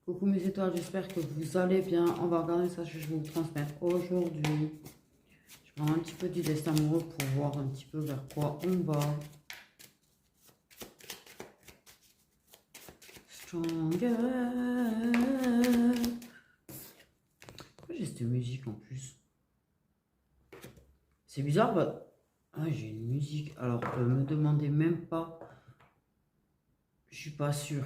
Coucou mes étoiles, j'espère que vous allez bien. On va regarder ça que je vais vous transmettre aujourd'hui. Je prends un petit peu du destin amoureux pour voir un petit peu vers quoi on va. Stronger. Pourquoi j'ai cette musique en plus? C'est bizarre. Bah... Ah, j'ai une musique. Alors, me demandez même pas. Je suis pas sûre.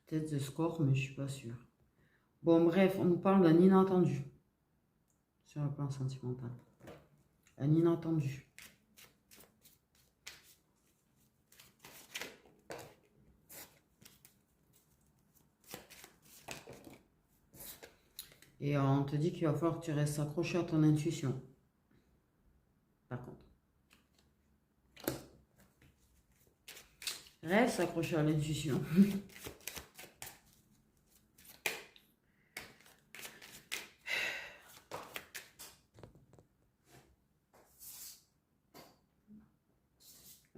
Peut-être The Score, mais je suis pas sûre. Bon, bref, on nous parle d'un inattendu. Sur le plan sentimental. Un inattendu. Et on te dit qu'il va falloir que tu restes accroché à ton intuition. Par contre. Reste accroché à l'intuition.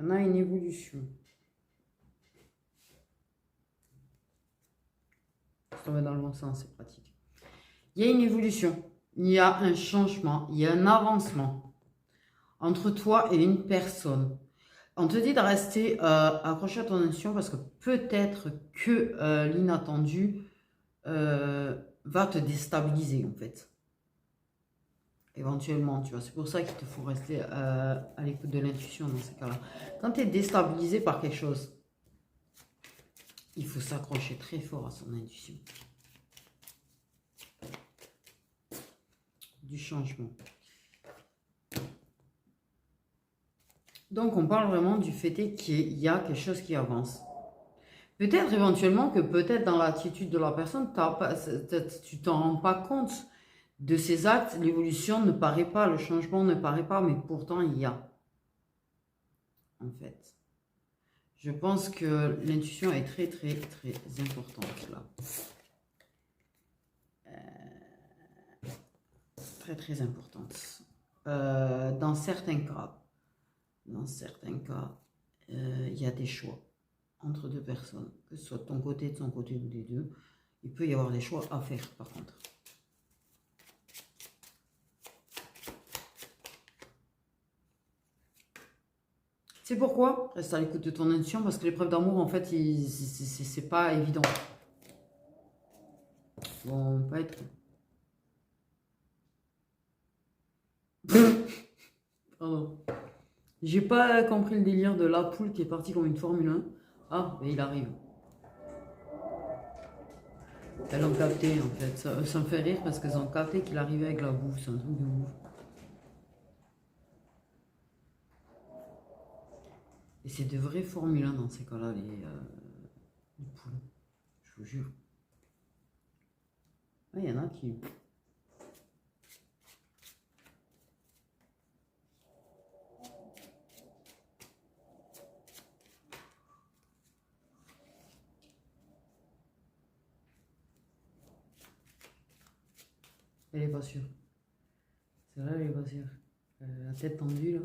On a une évolution. Ça va dans le bon sens, c'est pratique. Il y a une évolution. Il y a un changement. Il y a un avancement entre toi et une personne. On te dit de rester accroché à ton intuition parce que peut-être que l'inattendu va te déstabiliser en fait. Éventuellement, tu vois. C'est pour ça qu'il te faut rester à l'écoute de l'intuition dans ces cas-là. Quand tu es déstabilisé par quelque chose, il faut s'accrocher très fort à son intuition. Du changement. Donc, on parle vraiment du fait qu'il y a quelque chose qui avance. Peut-être éventuellement que peut-être dans l'attitude de la personne, tu t'en rends pas compte de ces actes. L'évolution ne paraît pas, le changement ne paraît pas, mais pourtant il y a. En fait. Je pense que l'intuition est très, très, très importante là. Très, très importante. Dans certains cas, il y a des choix entre deux personnes, que ce soit de ton côté, de son côté ou des deux. Il peut y avoir des choix à faire par contre. C'est pourquoi reste à l'écoute de ton intuition, parce que l'épreuve d'amour, en fait, c'est pas évident. Ils vont pas être... Pardon. J'ai pas compris le délire de la poule qui est partie comme une Formule 1. Ah, mais il arrive. Elles ont capté, en fait. Ça me fait rire parce qu'elles ont capté qu'il arrivait avec la bouffe. C'est un truc de ouf. Et c'est de vraies Formule 1 dans ces cas-là, les poules. Je vous jure. Il y en a qui... Elle est pas sûre. C'est vrai, elle est pas sûre. La tête tendue, là.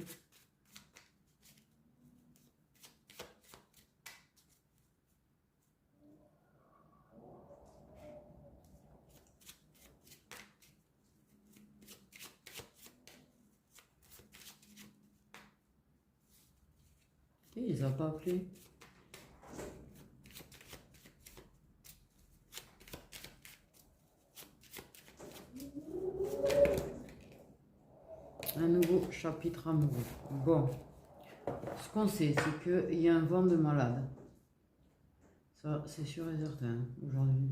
Et il les a pas appelés. Un nouveau chapitre amoureux. Bon, ce qu'on sait, c'est qu'il y a un vent de malade. Ça, c'est sûr et certain, aujourd'hui.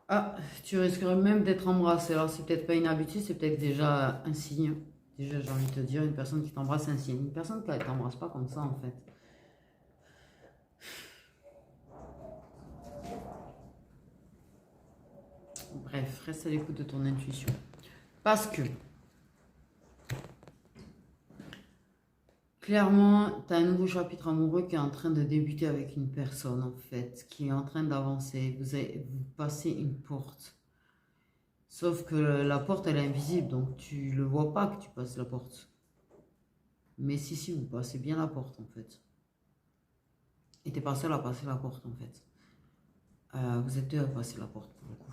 Ah, tu risquerais même d'être embrassé. Alors, c'est peut-être pas une habitude, c'est peut-être déjà un signe. Déjà, j'ai envie de te dire, une personne qui t'embrasse, c'est un signe. Une personne qui ne t'embrasse pas comme ça, en fait. Bref, reste à l'écoute de ton intuition. Parce que, clairement, tu as un nouveau chapitre amoureux qui est en train de débuter avec une personne, en fait, qui est en train d'avancer. Vous passez une porte. Sauf que la porte, elle est invisible, donc tu ne le vois pas que tu passes la porte. Mais si, vous passez bien la porte, en fait. Et t'es pas seul à passer la porte, en fait. Vous êtes deux à passer la porte, pour le coup.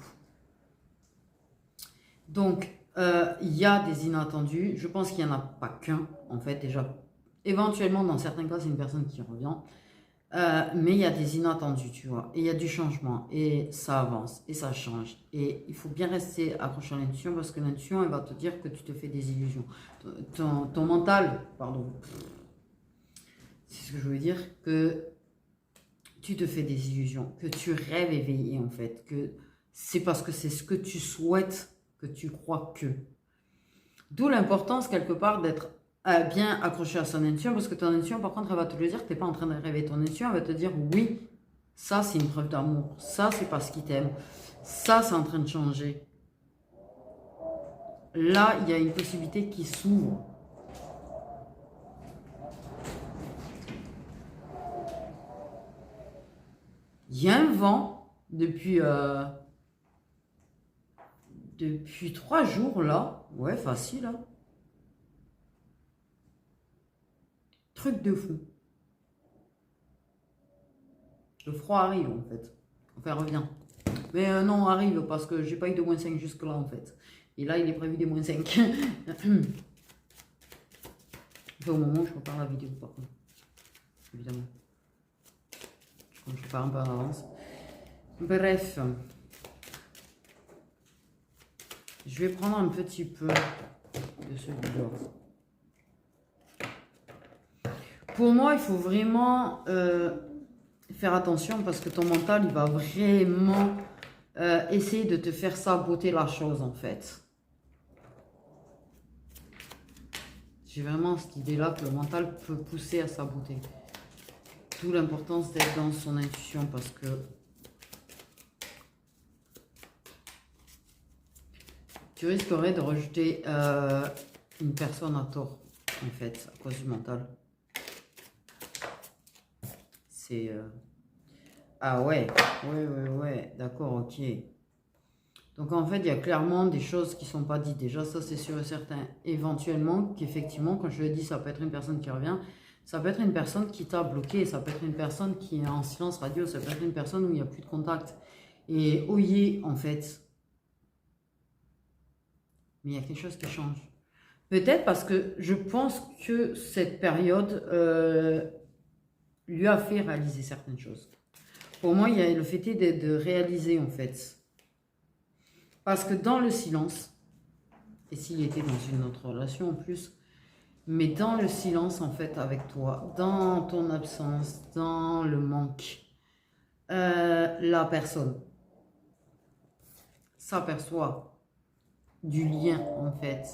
Donc, il y a des inattendus. Je pense qu'il n'y en a pas qu'un, en fait, déjà. Éventuellement, dans certains cas, c'est une personne qui revient. Mais il y a des inattendus, tu vois. Et il y a du changement. Et ça avance. Et ça change. Et il faut bien rester accroché à l'intuition parce que l'intuition, elle va te dire que tu te fais des illusions. Ton mental, pardon. C'est ce que je veux dire. Que tu te fais des illusions. Que tu rêves éveillé, en fait. Que c'est parce que c'est ce que tu souhaites que tu crois que. D'où l'importance, quelque part, d'être bien accroché à son intuition, parce que ton intuition, par contre, elle va te le dire, tu n'es pas en train de rêver. Ton intuition, elle va te dire, oui, ça, c'est une preuve d'amour. Ça, c'est parce qu'il t'aime. Ça, c'est en train de changer. Là, il y a une possibilité qui s'ouvre. Il y a un vent depuis 3 jours, là. Ouais, facile, hein. Truc de fou. Le froid arrive, en fait. Enfin, revient. Mais non, arrive, parce que j'ai pas eu de -5 jusque-là, en fait. Et là, il est prévu des -5. Enfin, au moment où je prépare la vidéo, par contre. Évidemment. Je prépare un peu en avance. Bref. Je vais prendre un petit peu de celui-là. Pour moi, il faut vraiment faire attention parce que ton mental, il va vraiment essayer de te faire saboter la chose, en fait. J'ai vraiment cette idée-là que le mental peut pousser à saboter. D'où l'importance d'être dans son intuition parce que tu risquerais de rejeter une personne à tort, en fait, à cause du mental. C'est... Ah ouais, ouais, d'accord, ok. Donc en fait, il y a clairement des choses qui ne sont pas dites. Déjà, ça c'est sûr et certain. Éventuellement, qu'effectivement, quand je le dis, ça peut être une personne qui revient, ça peut être une personne qui t'a bloqué, ça peut être une personne qui est en silence radio, ça peut être une personne où il n'y a plus de contact. Et oyez, en fait, mais il y a quelque chose qui change. Peut-être parce que je pense que cette période lui a fait réaliser certaines choses. Pour moi, il y a le fait de réaliser, en fait. Parce que dans le silence, et s'il était dans une autre relation en plus, mais dans le silence, en fait, avec toi, dans ton absence, dans le manque, la personne s'aperçoit du lien, en fait.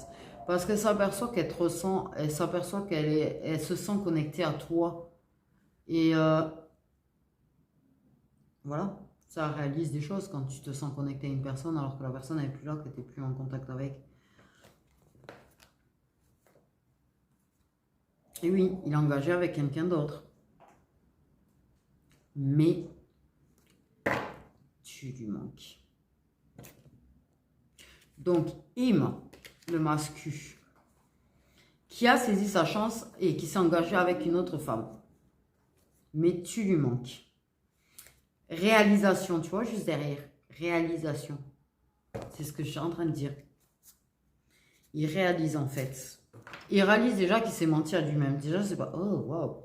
Parce qu'elle s'aperçoit qu'elle te ressent, elle s'aperçoit elle se sent connectée à toi. Et voilà, ça réalise des choses quand tu te sens connecté à une personne alors que la personne n'est plus là, que tu n'es plus en contact avec. Et oui, il est engagé avec quelqu'un d'autre. Mais tu lui manques. Donc, le mascu, qui a saisi sa chance et qui s'est engagé avec une autre femme. Mais tu lui manques. Réalisation, tu vois, juste derrière. Réalisation. C'est ce que je suis en train de dire. Il réalise en fait. Il réalise déjà qu'il s'est menti à lui-même. Déjà, c'est pas... Oh, waouh.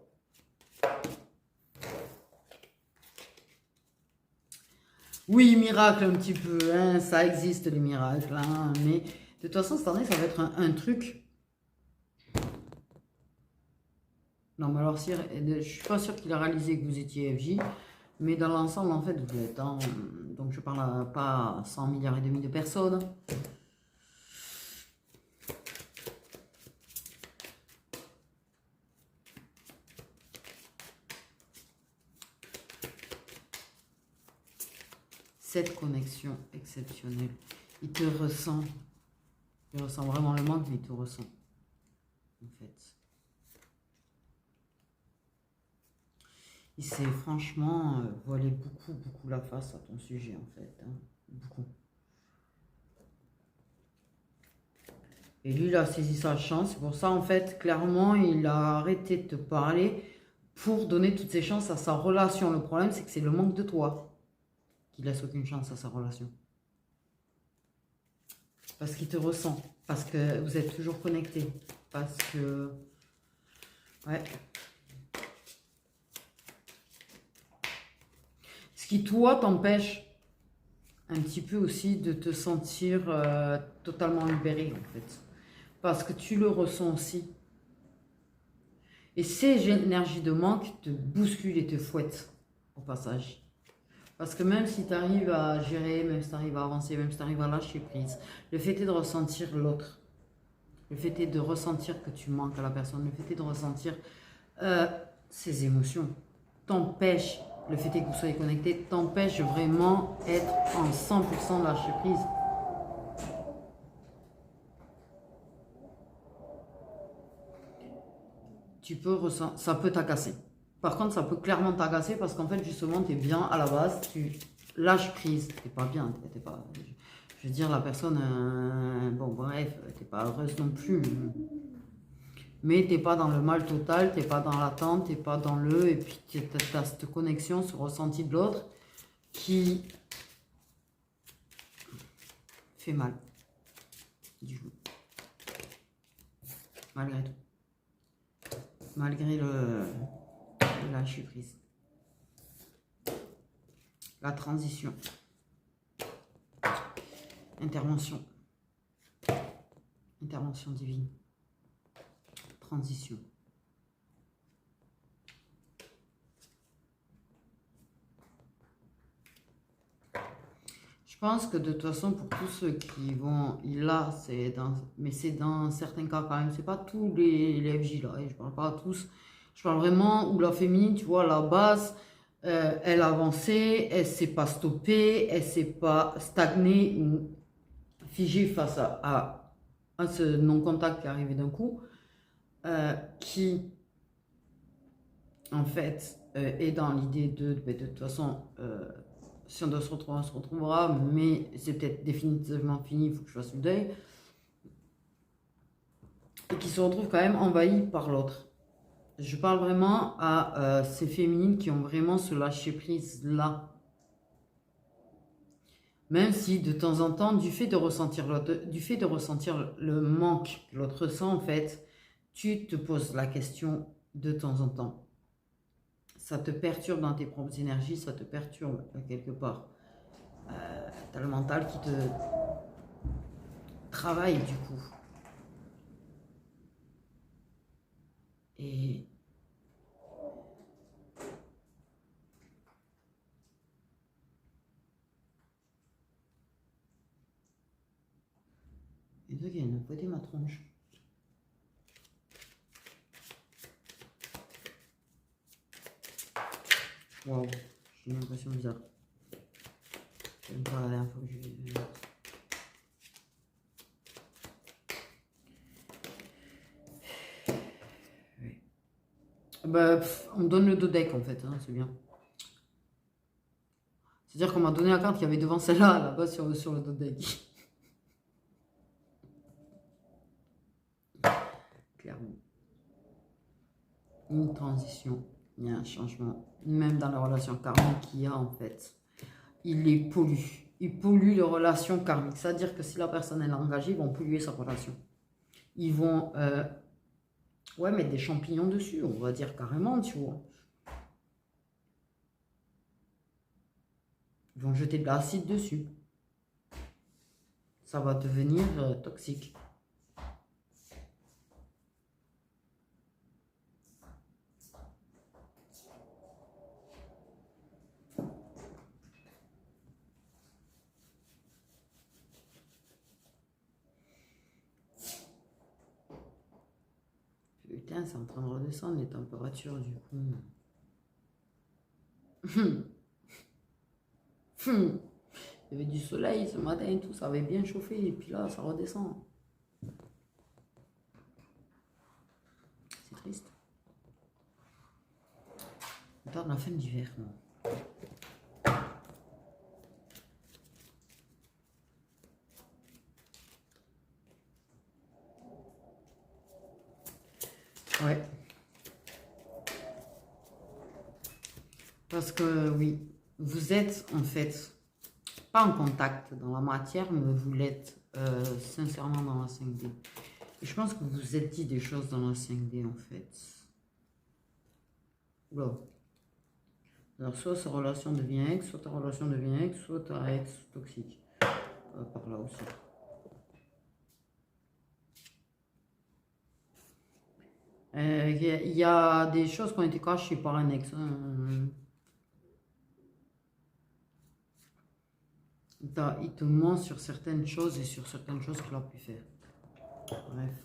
Oui, miracle un petit peu. Hein, ça existe les miracles. Hein, mais de toute façon, cette année, ça va être un truc... Non, mais alors, si, je suis pas sûre qu'il a réalisé que vous étiez FJ. Mais dans l'ensemble, en fait, vous êtes... Hein, donc, je parle pas à 100 milliards et demi de personnes. Cette connexion exceptionnelle. Il te ressent. Il ressent vraiment le manque, mais il te ressent. En fait. Il s'est franchement voilé beaucoup la face à ton sujet, en fait. Hein. Beaucoup. Et lui, il a saisi sa chance. C'est pour ça, en fait, clairement, il a arrêté de te parler pour donner toutes ses chances à sa relation. Le problème, c'est que c'est le manque de toi qui laisse aucune chance à sa relation. Parce qu'il te ressent, parce que vous êtes toujours connectés, parce que... Ouais. Ce qui, toi, t'empêche un petit peu aussi de te sentir totalement libéré, en fait. Parce que tu le ressens aussi. Et ces énergies de manque te bousculent et te fouettent, au passage. Parce que même si tu arrives à gérer, même si tu arrives à avancer, même si tu arrives à lâcher prise, le fait est de ressentir l'autre. Le fait est de ressentir que tu manques à la personne. Le fait est de ressentir ces émotions. T'empêche, le fait est que vous soyez connectés, t'empêche vraiment être en 100% de lâcher prise. Tu peux ressentir, ça peut t'agacer. Par contre, ça peut clairement t'agacer parce qu'en fait, justement, tu es bien à la base, tu lâches prise. T'es pas bien, t'es pas... Je veux dire, la personne, bon, bref, t'es pas heureuse non plus. Mais t'es pas dans le mal total, t'es pas dans l'attente, t'es pas dans le... Et puis, tu as cette connexion, ce ressenti de l'autre qui fait mal. Du coup. Malgré tout. Malgré le lâcher prise. La transition. Intervention. Intervention divine. Transition. Je pense que de toute façon, pour tous ceux qui vont, là, mais c'est dans certains cas quand même, c'est pas tous les FJ là, et je parle pas à tous, je parle vraiment où la féminine, tu vois, à la base, elle a avancé, elle s'est pas stoppée, elle s'est pas stagnée ou figée face à ce non-contact qui est arrivé d'un coup, qui, en fait, est dans l'idée de toute façon, si on doit se retrouver, on se retrouvera, mais c'est peut-être définitivement fini, il faut que je fasse le deuil. Et qui se retrouvent quand même envahis par l'autre. Je parle vraiment à ces féminines qui ont vraiment ce lâcher-prise-là. Même si de temps en temps, du fait de ressentir le manque que l'autre ressent, en fait, tu te poses la question de temps en temps. Ça te perturbe dans tes propres énergies, ça te perturbe quelque part. T'as le mental qui te travaille du coup. Et deux viennent fouetter ma tronche. Waouh, j'ai une impression bizarre. C'est même pas la dernière fois que j'ai vu. Oui. Bah, on me donne le dos deck en fait, hein, c'est bien. C'est-à-dire qu'on m'a donné la carte qu'il y avait devant celle-là, là-bas sur le dos deck. Clairement. Une transition, il y a un changement. Même dans la relation karmique qu'il y a en fait. Il les pollue. Il pollue les relations karmiques. C'est-à-dire que si la personne est engagée, ils vont polluer sa relation. Ils vont ouais, mettre des champignons dessus, on va dire carrément, tu vois. Ils vont jeter de l'acide dessus. Ça va devenir toxique. Putain, c'est en train de redescendre les températures du coup. Il y avait du soleil ce matin et tout, ça avait bien chauffé et puis là ça redescend. C'est triste. On tarde la fin d'hiver. Ouais. Parce que oui, vous êtes en fait pas en contact dans la matière, mais vous l'êtes sincèrement dans la 5D. Et je pense que vous vous êtes dit des choses dans la 5D en fait. Oula. Alors soit sa relation devient ex, soit ta relation devient ex, soit ta ex toxique. Par là aussi. Il y a des choses qui ont été cachées par un ex. Il te ment sur certaines choses et sur certaines choses qu'il a pu faire. Bref.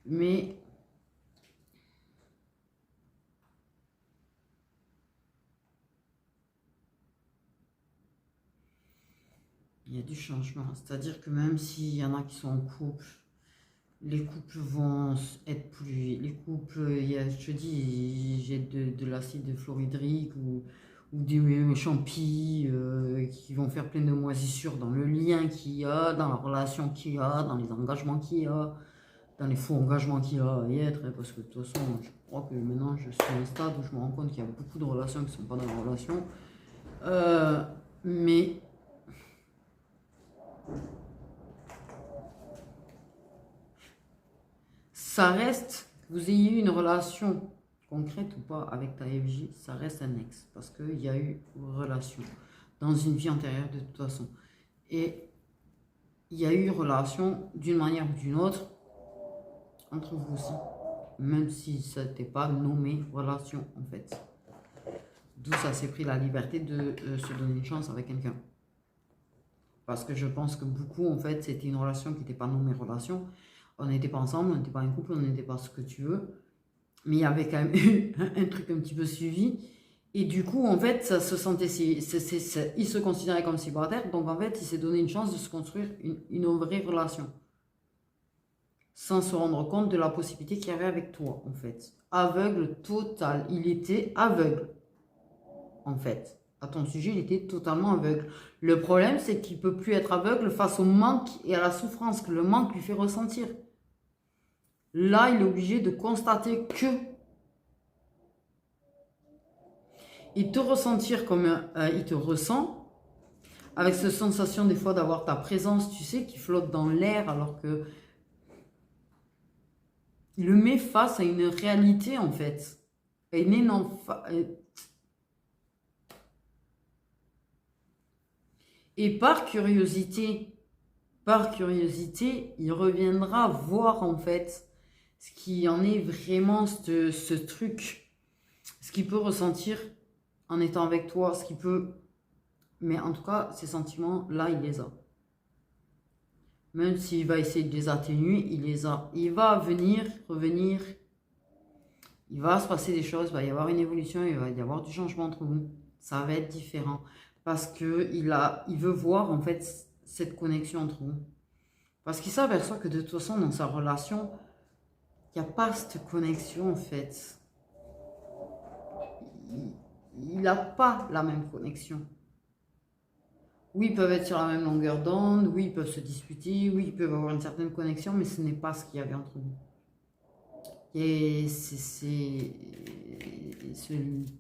Mais il y a du changement. C'est-à-dire que même s'il y en a qui sont en couple, les couples vont être plus... Les couples, je te dis, j'ai de l'acide fluorhydrique ou des champis qui vont faire plein de moisissures dans le lien qu'il y a, dans la relation qu'il y a, dans les engagements qu'il y a, dans les faux engagements qu'il y a à y être. Parce que de toute façon, je crois que maintenant, je suis à un stade où je me rends compte qu'il y a beaucoup de relations qui ne sont pas dans la relation. Mais... ça reste, vous ayez eu une relation concrète ou pas avec ta FJ, ça reste un ex. Parce qu'il y a eu une relation dans une vie antérieure de toute façon. Et il y a eu relation d'une manière ou d'une autre entre vous aussi. Même si ça n'était pas nommé relation en fait. D'où ça s'est pris la liberté de se donner une chance avec quelqu'un. Parce que je pense que beaucoup en fait c'était une relation qui n'était pas nommée relation. On n'était pas ensemble, on n'était pas un couple, on n'était pas ce que tu veux. Mais il y avait quand même eu un truc un petit peu suivi. Et du coup, en fait, ça se sentait, il se considérait comme célibataire. Donc, en fait, il s'est donné une chance de se construire une vraie relation. Sans se rendre compte de la possibilité qu'il y avait avec toi, en fait. Aveugle total. Il était aveugle, en fait. À ton sujet, il était totalement aveugle. Le problème, c'est qu'il ne peut plus être aveugle face au manque et à la souffrance que le manque lui fait ressentir. Là, il est obligé de constater que il te ressentir comme il te ressent, avec cette sensation des fois d'avoir ta présence, tu sais, qui flotte dans l'air, alors que il le met face à une réalité en fait. Et par curiosité, il reviendra voir en fait ce qui en est vraiment ce truc, ce qu'il peut ressentir en étant avec toi, ce qu'il peut... Mais en tout cas, ces sentiments-là, il les a. Même s'il va essayer de les atténuer, il les a. Il va venir, revenir. Il va se passer des choses, il va y avoir une évolution, il va y avoir du changement entre vous. Ça va être différent. Parce qu'il veut voir en fait cette connexion entre vous. Parce qu'il s'aperçoit que de toute façon, dans sa relation, il n'y a pas cette connexion en fait. Il n'a pas la même connexion. Oui, ils peuvent être sur la même longueur d'onde, oui, ils peuvent se disputer, oui, ils peuvent avoir une certaine connexion, mais ce n'est pas ce qu'il y avait entre vous. Et c'est ce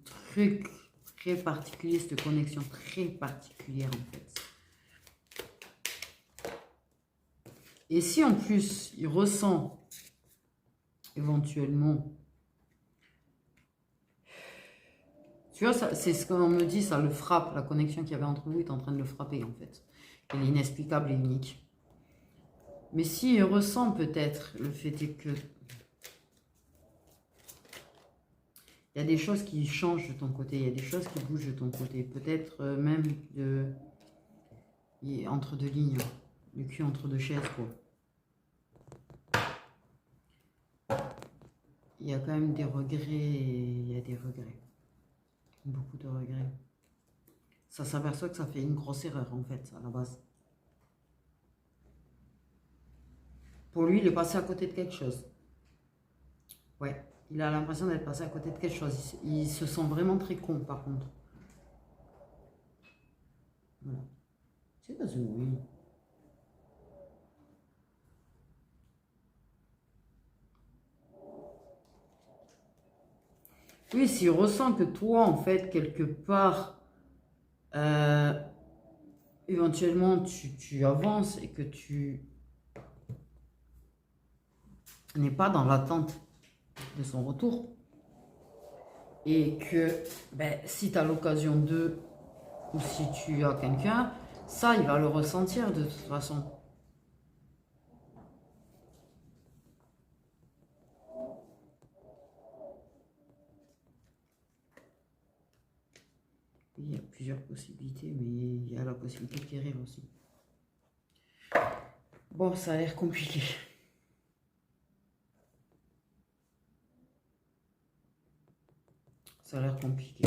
truc très particulier, cette connexion très particulière en fait. Et si en plus, il ressent éventuellement... Tu vois, c'est ce qu'on me dit, ça le frappe, la connexion qu'il y avait entre vous est en train de le frapper en fait. Elle est inexplicable et unique. Mais s'il ressent peut-être, le fait est que il y a des choses qui changent de ton côté, il y a des choses qui bougent de ton côté. Peut-être même entre deux lignes, le cul entre deux chaises, quoi. Il y a quand même des regrets, il y a des regrets. Beaucoup de regrets. Ça s'aperçoit que ça fait une grosse erreur, en fait, à la base. Pour lui, il est passé à côté de quelque chose. Ouais, il a l'impression d'être passé à côté de quelque chose. Il se sent vraiment très con, par contre. Voilà. C'est pas oui. Oui, s'il ressent que toi, en fait, quelque part, euh, éventuellement, tu avances et que tu n'es pas dans l'attente de son retour, et que ben, si tu as l'occasion de, ou si tu as quelqu'un, ça, il va le ressentir de toute façon. Il y a plusieurs possibilités, mais il y a la possibilité de guérir aussi. Bon, ça a l'air compliqué. Ça a l'air compliqué.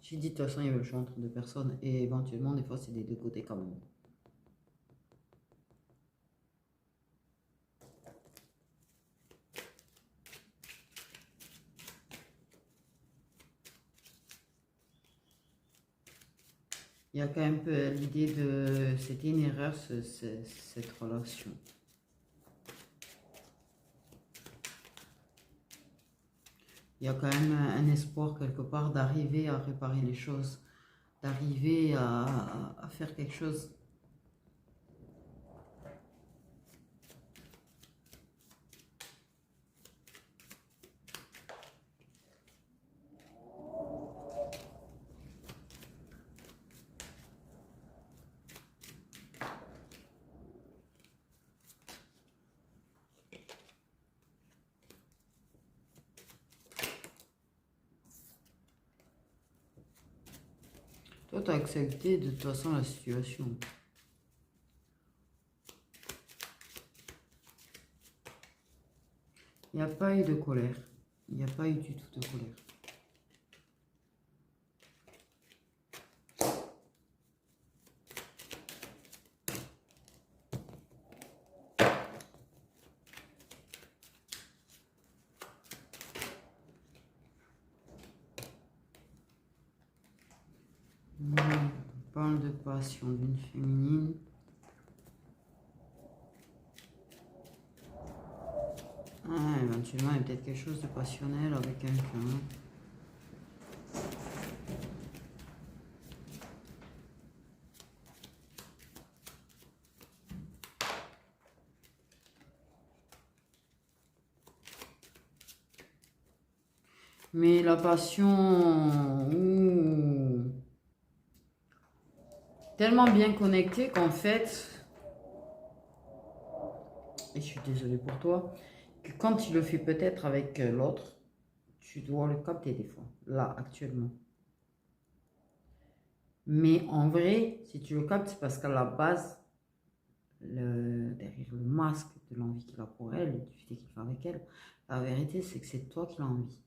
J'ai dit, de toute façon, il y avait le choix entre deux personnes, et éventuellement, des fois, c'est des deux côtés quand même. Il y a quand même l'idée de... C'était une erreur, cette relation. Il y a quand même un espoir quelque part d'arriver à réparer les choses, d'arriver à faire quelque chose. Toi, tu as accepté de toute façon la situation. Il n'y a pas eu de colère. Il n'y a pas eu du tout de colère. On parle de passion d'une féminine. Ah, éventuellement, il y a peut-être quelque chose de passionnel avec quelqu'un. Mais la passion, tellement bien connectée qu'en fait, et je suis désolée pour toi, que quand tu le fais peut-être avec l'autre, tu dois le capter des fois, là, actuellement. Mais en vrai, si tu le captes, c'est parce qu'à la base, derrière le masque de l'envie qu'il a pour elle, du fait qu'il fait avec elle, la vérité, c'est que c'est toi qui l'as envie.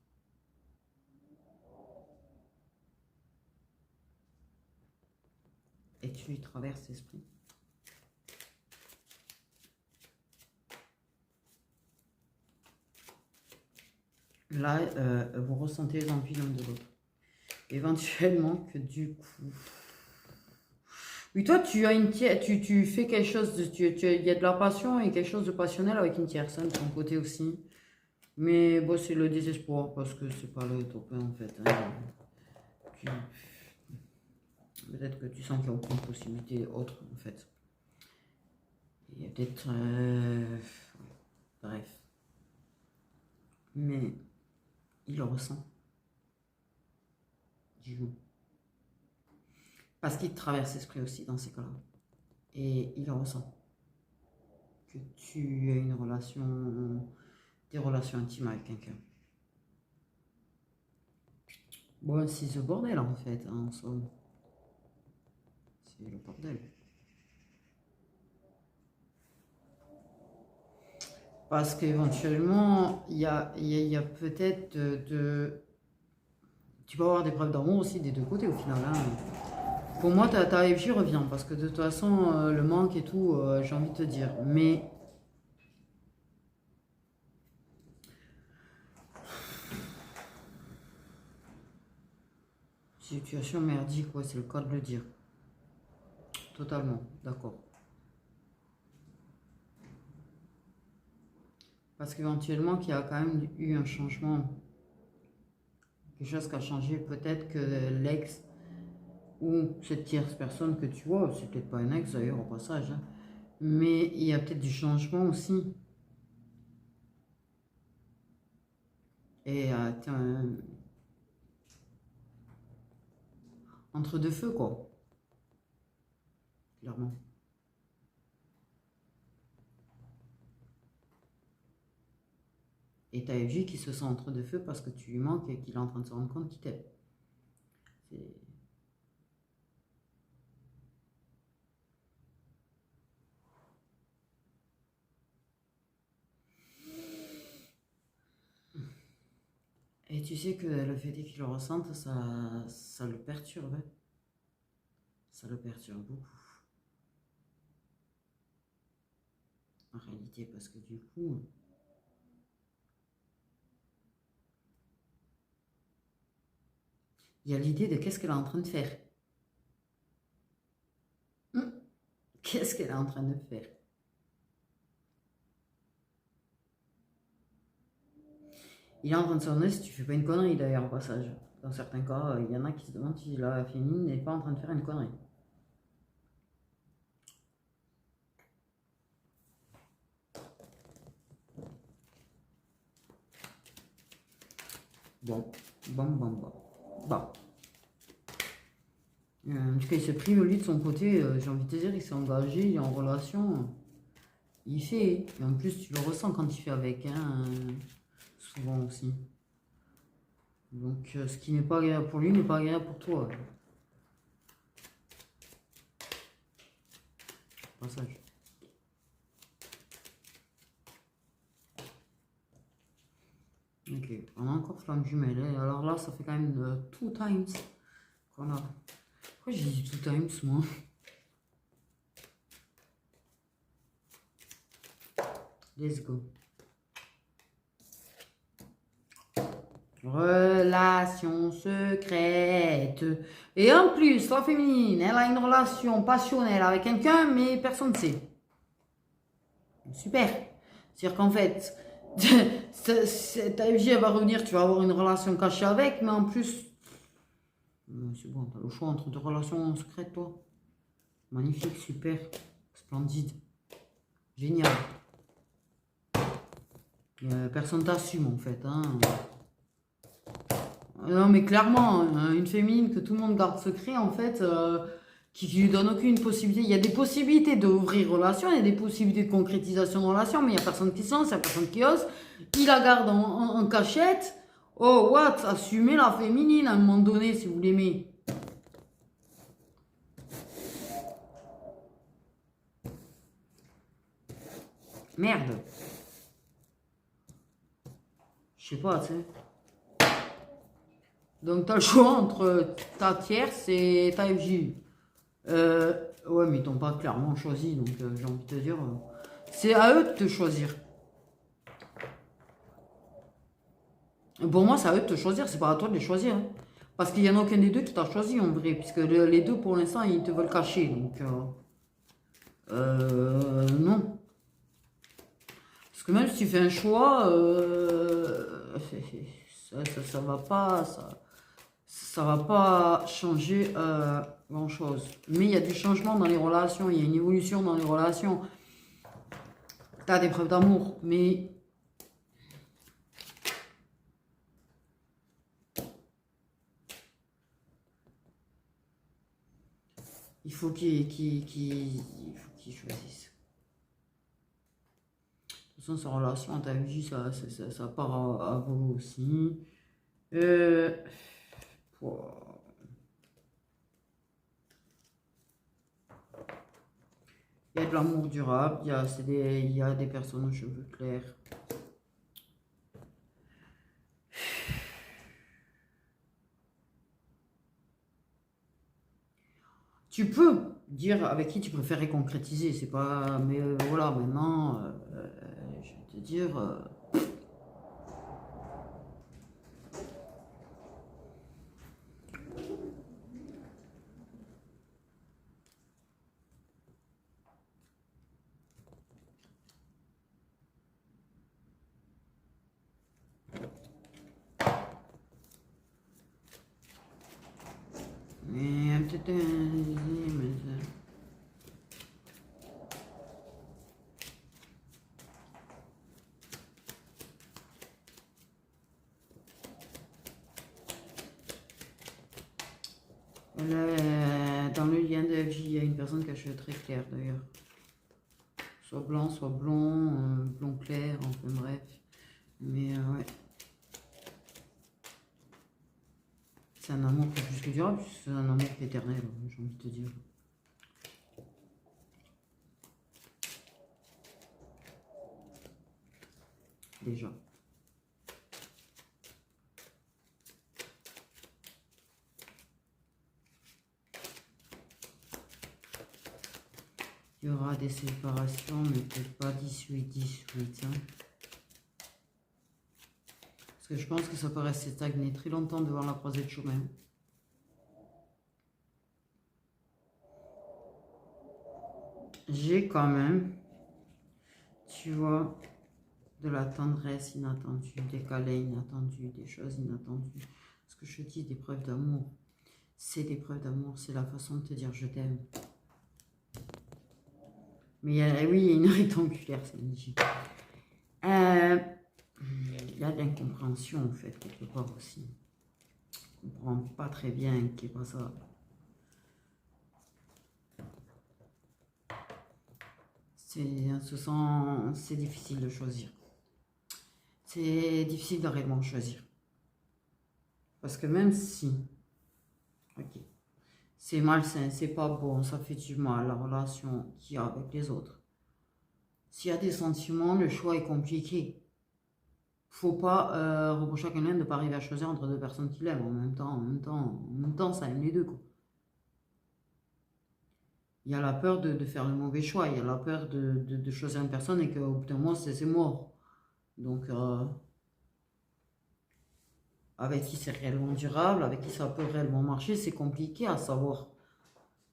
Et tu lui traverses l'esprit. Là, vous ressentez les envies l'un de l'autre. Éventuellement que du coup... Oui, toi, tu as une tu fais quelque chose, il y a de la passion et quelque chose de passionnel avec une tierce, de ton côté aussi. Mais bon, c'est le désespoir parce que c'est pas le top 1 en fait. Hein. Peut-être que tu sens qu'il n'y a aucune possibilité autre en fait. Il y a peut-être... bref. Mais il le ressent. Du coup. Parce qu'il te traverse l'esprit aussi dans ces cas-là. Et il le ressent. Que tu as une relation... des relations intimes avec quelqu'un. Bon, c'est ce bordel en fait, hein, en somme. C'est le bordel. Parce qu'éventuellement, il y a peut-être tu peux avoir des preuves d'amour aussi des deux côtés au final. Hein. Pour moi, ta FJ revient parce que de toute façon, le manque et tout, j'ai envie de te dire. Mais situation merdique, ouais, c'est le cas de le dire. Totalement, d'accord. Parce qu'éventuellement, qu'il y a quand même eu un changement quelque chose qui a changé. Peut-être que l'ex ou cette tierce personne que tu vois, c'est peut-être pas un ex d'ailleurs au passage, hein, mais il y a peut-être du changement aussi. Et t'es entre deux feux, quoi, clairement. Et t'as FJ qui se sent entre deux feux parce que tu lui manques et qu'il est en train de se rendre compte qu'il t'aime. C'est- Et tu sais que le fait qu'il le ressente, ça le perturbe, hein. Ça le perturbe beaucoup. En réalité, parce que du coup, il y a l'idée de qu'est-ce qu'elle est en train de faire. Hum, Qu'est-ce qu'elle est en train de faire? Il est en train de se demander si tu fais pas une connerie d'ailleurs au passage. Dans certains cas, il y en a qui se demandent si la féminine n'est pas en train de faire une connerie. Bon, bon. Bon. En tout cas, il se prive lui de son côté, j'ai envie de te dire, il s'est engagé, il est en relation, il fait. Et en plus, tu le ressens quand il fait avec, hein, souvent aussi. Donc, ce qui n'est pas agréable pour lui n'est pas agréable pour toi. Passage. Ok, on a encore flamme jumelle, hein. Alors là, ça fait quand même two times qu'on a. Pourquoi j'ai dit two times, moi? Let's go. Relation secrète. Et en plus, la féminine, elle a une relation passionnelle avec quelqu'un, mais personne ne sait. Super. C'est-à-dire qu'en fait, ta vie, elle va revenir, tu vas avoir une relation cachée avec, mais en plus, c'est bon, t'as le choix entre deux relations secrètes, toi. Magnifique, super, splendide, génial. Personne t'assume, en fait, hein. Non, mais clairement, une féminine que tout le monde garde secret, en fait, qui lui donne aucune possibilité. Il y a des possibilités d'ouvrir relation, il y a des possibilités de concrétisation de relation, mais il n'y a personne qui sent, il n'y a personne qui ose. Il la garde en cachette. Oh, what? Assumez la féminine à un moment donné, si vous l'aimez. Merde. Je sais pas, tu sais. Donc, t'as le choix entre ta tierce et ta FJ. Ouais, mais ils t'ont pas clairement choisi, donc j'ai envie de te dire, c'est à eux de te choisir. Pour moi, c'est à eux de te choisir, c'est pas à toi de les choisir, hein. Parce qu'il y en a aucun des deux qui t'a choisi en vrai, puisque les deux pour l'instant ils te veulent cacher, donc non. Parce que même si tu fais un choix, ça va pas, ça va pas changer grand-chose. Mais il y a du changement dans les relations, il y a une évolution dans les relations. T'as des preuves d'amour, mais il faut qu'il choisisse. De toute façon, sa relation, t'as vu, ça part à volo aussi. Pouah. Il y a de l'amour durable, il y a des personnes aux cheveux clairs. Tu peux dire avec qui tu préférais concrétiser, c'est pas. Mais voilà, maintenant, je vais te dire. peut-être un... Dans le lien de FJ, il y a une personne qui a cheveux très clairs d'ailleurs. Soit blanc, soit blond, blond clair, enfin bref. Mais ouais. C'est un amour plus que durable, c'est un amour éternel, j'ai envie de te dire. Déjà. Il y aura des séparations, mais peut-être pas 18. Hein. Parce que je pense que ça peut rester stagné très longtemps devant la croisée de chemin. J'ai quand même, tu vois, de la tendresse inattendue, des câlins inattendus, des choses inattendues. Ce que je dis, des preuves d'amour, c'est des preuves d'amour, c'est la façon de te dire je t'aime. Mais oui, il y a une rectangulaire, ça me dit. Il y a de l'incompréhension en fait, quelque part aussi. Je ne comprends pas très bien qui est pas ça. C'est difficile de choisir. C'est difficile de réellement choisir. Parce que même si, ok, c'est malsain, c'est pas bon, ça fait du mal, la relation qu'il y a avec les autres. S'il y a des sentiments, le choix est compliqué. Faut pas reprocher à quelqu'un de ne pas arriver à choisir entre deux personnes qu'il aime en même temps, ça aime les deux, quoi. Il y a la peur de faire le mauvais choix, il y a la peur de choisir une personne et qu'au bout d'un mois, c'est mort. Donc, avec qui c'est réellement durable, avec qui ça peut réellement marcher, c'est compliqué à savoir.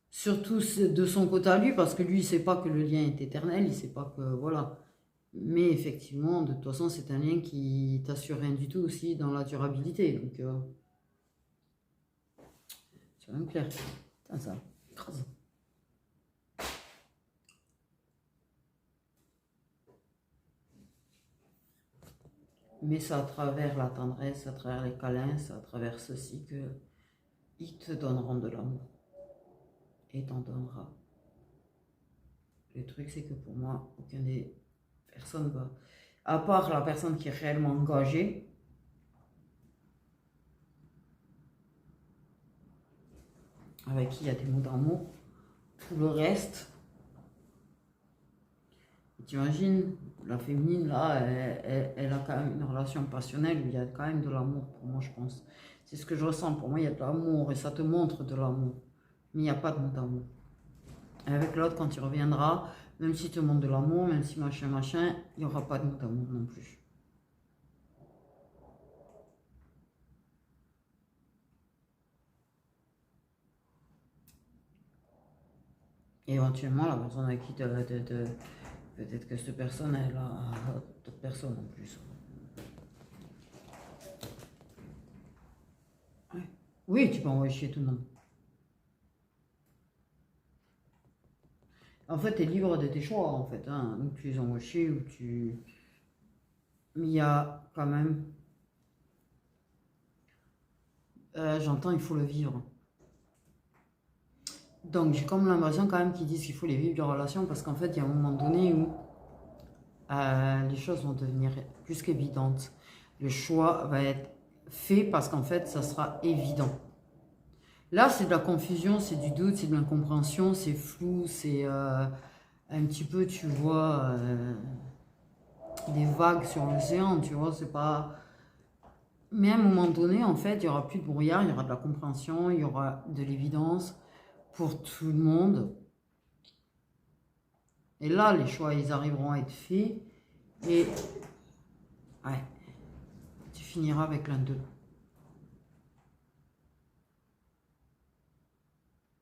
Surtout de son côté à lui, parce que lui, il ne sait pas que le lien est éternel, il ne sait pas que, voilà. Mais effectivement, de toute façon, c'est un lien qui t'assure rien du tout aussi dans la durabilité. Donc, c'est même clair. Putain, ça écrase. Mais c'est à travers la tendresse, à travers les câlins, c'est à travers ceci que ils te donneront de l'amour. Et t'en donneras. Le truc, c'est que pour moi, aucune des personnes va... À part la personne qui est réellement engagée, avec qui il y a des mots d'amour, tout le reste... T'imagines, la féminine, là, elle a quand même une relation passionnelle où il y a quand même de l'amour, pour moi, je pense. C'est ce que je ressens. Pour moi, il y a de l'amour et ça te montre de l'amour. Mais il n'y a pas de mot d'amour. Avec l'autre, quand tu reviendras, même si tu te montre de l'amour, même si machin, il n'y aura pas de mot d'amour non plus. Et éventuellement, la personne avec qui peut-être que cette personne, elle a d'autres personnes en plus. Ouais. Oui, tu peux envoyer chier tout le monde. En fait, tu es libre de tes choix, en fait. Hein. Donc, tu les envoies chier ou tu... Mais il y a quand même... j'entends, il faut le vivre. Donc, j'ai comme l'impression quand même qu'ils disent qu'il faut les vivre, les relations, parce qu'en fait, il y a un moment donné où les choses vont devenir plus qu'évidentes. Le choix va être fait parce qu'en fait, ça sera évident. Là, c'est de la confusion, c'est du doute, c'est de l'incompréhension, c'est flou, c'est un petit peu, tu vois, des vagues sur l'océan, tu vois, c'est pas... Mais à un moment donné, en fait, il n'y aura plus de brouillard, il y aura de la compréhension, il y aura de l'évidence pour tout le monde. Et là, les choix, ils arriveront à être faits. Et ouais, tu finiras avec l'un d'eux.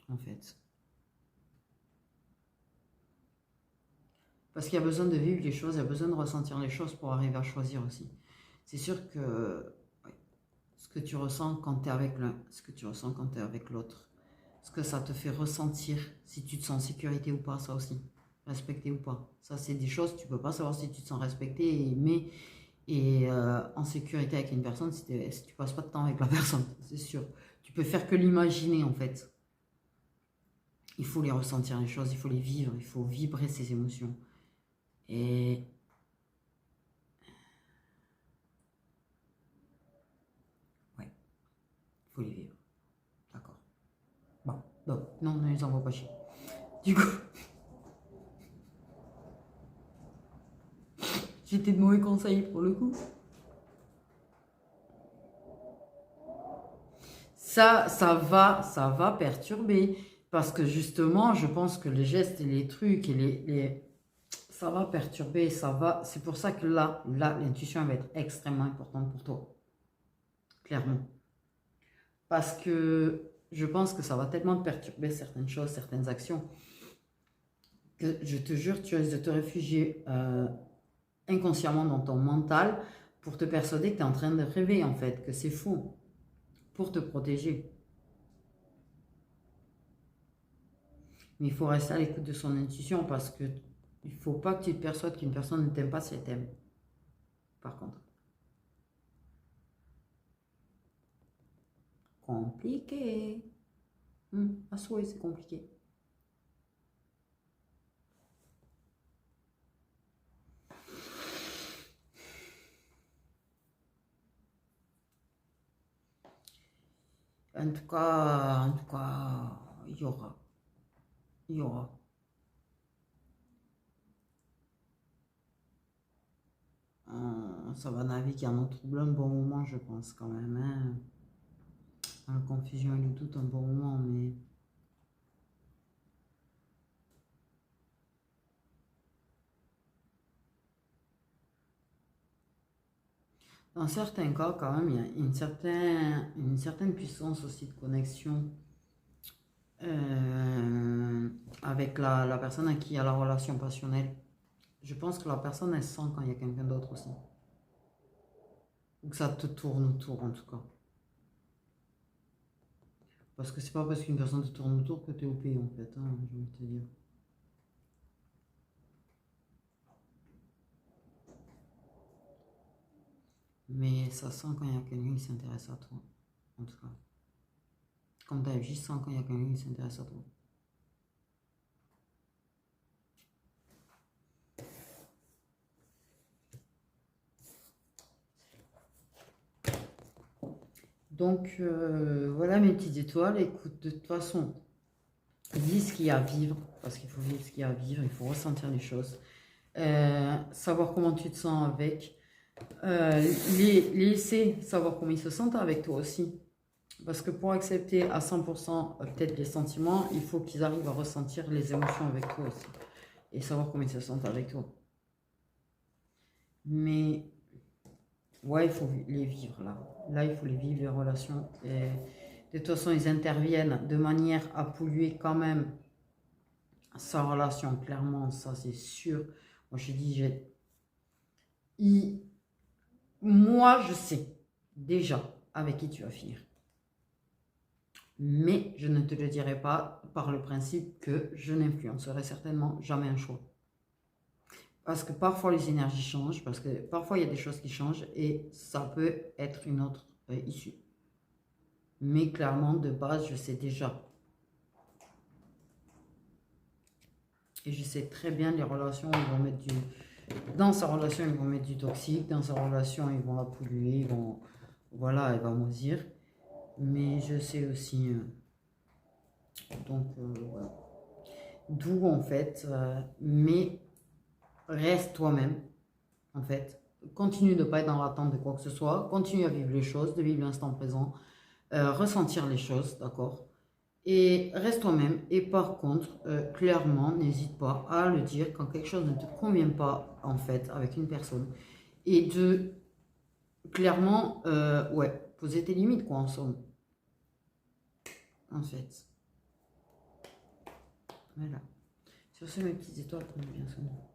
En fait. Parce qu'il y a besoin de vivre les choses, il y a besoin de ressentir les choses pour arriver à choisir aussi. C'est sûr que ouais, ce que tu ressens quand tu es avec l'un, ce que tu ressens quand tu es avec l'autre, ce que ça te fait ressentir, si tu te sens en sécurité ou pas, ça aussi. Respecté ou pas. Ça, c'est des choses, tu peux pas savoir si tu te sens respecté et aimé et en sécurité avec une personne si tu passes pas de temps avec la personne, c'est sûr. Tu peux faire que l'imaginer en fait. Il faut les ressentir les choses, il faut les vivre, il faut vibrer ses émotions. Et ouais, il faut les vivre. D'accord. Bon, donc, non, ne les envoie pas chier. Du coup, j'étais de mauvais conseils pour le coup. Ça va perturber. Parce que justement, je pense que les gestes et les trucs et ça va perturber, ça va. C'est pour ça que là, l'intuition va être extrêmement importante pour toi. Clairement. Parce que je pense que ça va tellement te perturber certaines choses, certaines actions, que je te jure, tu risques de te réfugier inconsciemment dans ton mental pour te persuader que tu es en train de rêver en fait, que c'est faux, pour te protéger. Mais il faut rester à l'écoute de son intuition parce que il ne faut pas que tu te persuades qu'une personne ne t'aime pas si elle t'aime. Par contre. Compliqué. À souhait, c'est compliqué. En tout cas, il y aura. Il y aura. Ça va naviguer en notre trouble un bon moment, je pense, quand même. Hein. Dans la confusion et le doute, un bon moment, mais... Dans certains cas, quand même, il y a une certaine puissance aussi de connexion avec la personne à qui il y a la relation passionnelle. Je pense que la personne, elle sent quand il y a quelqu'un d'autre aussi. Ou que ça te tourne autour, en tout cas. Parce que c'est pas parce qu'une personne te tourne autour que tu es au pays, en fait, hein, j'ai envie de te dire. Mais ça sent quand il y a quelqu'un qui s'intéresse à toi, en tout cas. Comme ta vie sent quand il y a quelqu'un qui s'intéresse à toi. Donc, voilà mes petites étoiles. Écoute, de toute façon, vis ce qu'il y a à vivre, parce qu'il faut vivre ce qu'il y a à vivre, il faut ressentir les choses. Savoir comment tu te sens avec. Laisser savoir comment ils se sentent avec toi aussi. Parce que pour accepter à 100% peut-être les sentiments, il faut qu'ils arrivent à ressentir les émotions avec toi aussi. Et savoir comment ils se sentent avec toi. Mais, ouais, il faut les vivre là. Là, il faut les vivre, les relations. Et de toute façon, ils interviennent de manière à polluer quand même sa relation, clairement, ça c'est sûr. Moi, je dis, moi, je sais déjà avec qui tu vas finir. Mais je ne te le dirai pas par le principe que je n'influencerai certainement jamais un choix. Parce que parfois les énergies changent, parce que parfois il y a des choses qui changent et ça peut être une autre issue. Mais clairement, de base, je sais déjà. Et je sais très bien les relations, ils vont mettre du... Dans sa relation, ils vont mettre du toxique. Dans sa relation, ils vont la polluer, ils vont... Voilà, elle va maudire. Mais je sais aussi... donc, voilà. D'où, en fait... mais reste toi-même, en fait. Continue de ne pas être dans l'attente de quoi que ce soit. Continue à vivre les choses, de vivre l'instant présent. Ressentir les choses, d'accord? Et reste toi-même. Et par contre, clairement, n'hésite pas à le dire quand quelque chose ne te convient pas, en fait, avec une personne. Et de, clairement, ouais, poser tes limites, quoi, en somme. En fait. Voilà. Sur ce, mes petites étoiles, prenez bien soin de vous.